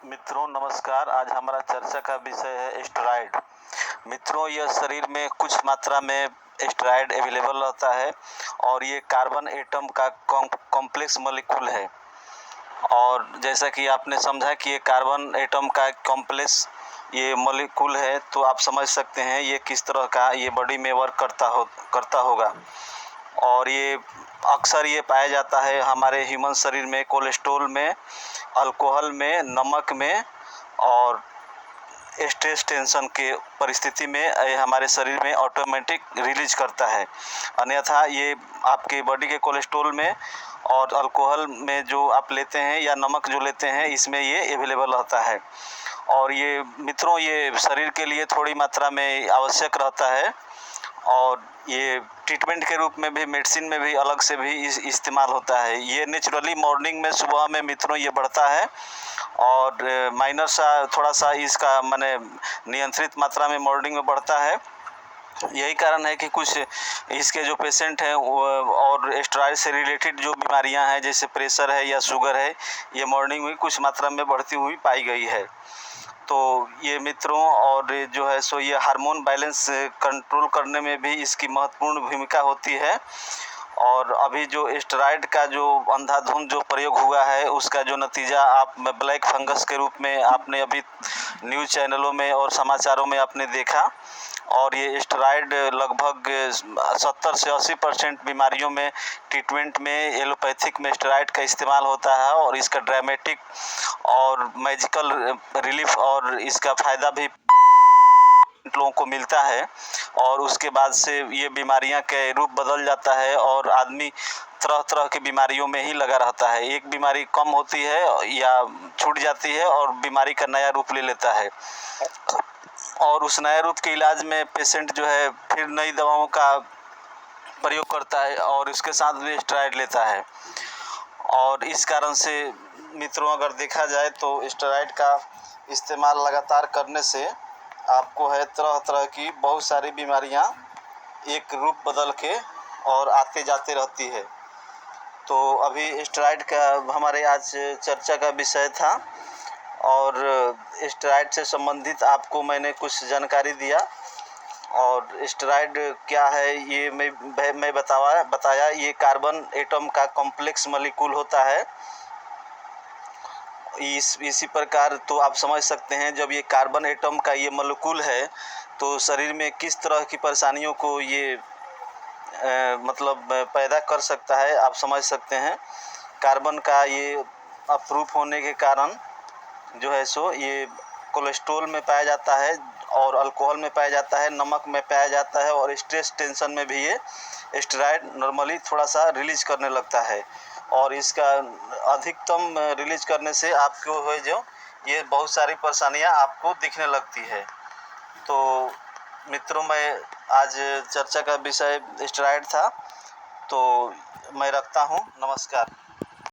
मित्रों नमस्कार। आज हमारा चर्चा का विषय है स्टेरॉइड। मित्रों, यह शरीर में कुछ मात्रा में स्टेरॉइड अवेलेबल रहता है और ये कार्बन एटम का कॉम्प्लेक्स मॉलिक्यूल है। और जैसा कि आपने समझा कि ये कार्बन एटम का कॉम्प्लेक्स ये मॉलिक्यूल है, तो आप समझ सकते हैं ये किस तरह का ये बॉडी में वर्क करता होगा। और ये अक्सर ये पाया जाता है हमारे ह्यूमन शरीर में कोलेस्ट्रॉल में, अल्कोहल में, नमक में और स्ट्रेस टेंशन के परिस्थिति में हमारे शरीर में ऑटोमेटिक रिलीज करता है। अन्यथा ये आपके बॉडी के कोलेस्ट्रॉल में और अल्कोहल में जो आप लेते हैं या नमक जो लेते हैं, इसमें ये अवेलेबल रहता है। और ये मित्रों ये शरीर के लिए थोड़ी मात्रा में आवश्यक रहता है और ये ट्रीटमेंट के रूप में भी, मेडिसिन में भी अलग से भी इस्तेमाल होता है। ये नेचुरली मॉर्निंग में, सुबह में मित्रों ये बढ़ता है और माइनर सा थोड़ा सा इसका माने नियंत्रित मात्रा में मॉर्निंग में बढ़ता है। यही कारण है कि कुछ इसके जो पेशेंट हैं और स्टेरॉइड से रिलेटेड जो बीमारियां हैं, जैसे प्रेशर है या शुगर है, ये मॉर्निंग में कुछ मात्रा में बढ़ती हुई पाई गई है। तो ये मित्रों और जो है सो ये हार्मोन बैलेंस कंट्रोल करने में भी इसकी महत्वपूर्ण भूमिका होती है। और अभी जो स्टेरॉइड का जो अंधाधुंध जो प्रयोग हुआ है, उसका जो नतीजा आप ब्लैक फंगस के रूप में आपने अभी न्यूज़ चैनलों में और समाचारों में आपने देखा। और ये स्टेरॉइड लगभग 70 से 80% बीमारियों में ट्रीटमेंट में एलोपैथिक में स्टेरॉइड का इस्तेमाल होता है और इसका ड्रामेटिक और मैजिकल रिलीफ और इसका फ़ायदा भी लोगों को मिलता है। और उसके बाद से ये बीमारियां के रूप बदल जाता है और आदमी तरह तरह की बीमारियों में ही लगा रहता है। एक बीमारी कम होती है या छूट जाती है और बीमारी का नया रूप ले लेता है और उस नए रूप के इलाज में पेशेंट जो है फिर नई दवाओं का प्रयोग करता है और उसके साथ भी स्टेरॉइड लेता है। और इस कारण से मित्रों अगर देखा जाए तो स्टेरॉइड का इस्तेमाल लगातार करने से आपको है तरह तरह की बहुत सारी बीमारियां एक रूप बदल के और आते जाते रहती है। तो अभी स्टेरॉइड का हमारे आज चर्चा का विषय था और स्टेरॉइड से संबंधित आपको मैंने कुछ जानकारी दिया। और स्टेरॉइड क्या है ये मैं बताया ये कार्बन एटम का कॉम्प्लेक्स मॉलिक्यूल होता है। इसी प्रकार तो आप समझ सकते हैं जब ये कार्बन एटम का ये मॉलिक्यूल है तो शरीर में किस तरह की परेशानियों को ये मतलब पैदा कर सकता है, आप समझ सकते हैं। कार्बन का ये अप्रूफ होने के कारण जो है सो ये कोलेस्ट्रॉल में पाया जाता है और अल्कोहल में पाया जाता है, नमक में पाया जाता है और स्ट्रेस टेंशन में भी ये स्टेरॉइड नॉर्मली थोड़ा सा रिलीज करने लगता है। और इसका अधिकतम रिलीज करने से आपको है जो ये बहुत सारी परेशानियां आपको दिखने लगती है। तो मित्रों मैं आज चर्चा का विषय स्टेरॉइड था, तो मैं रखता हूं। नमस्कार।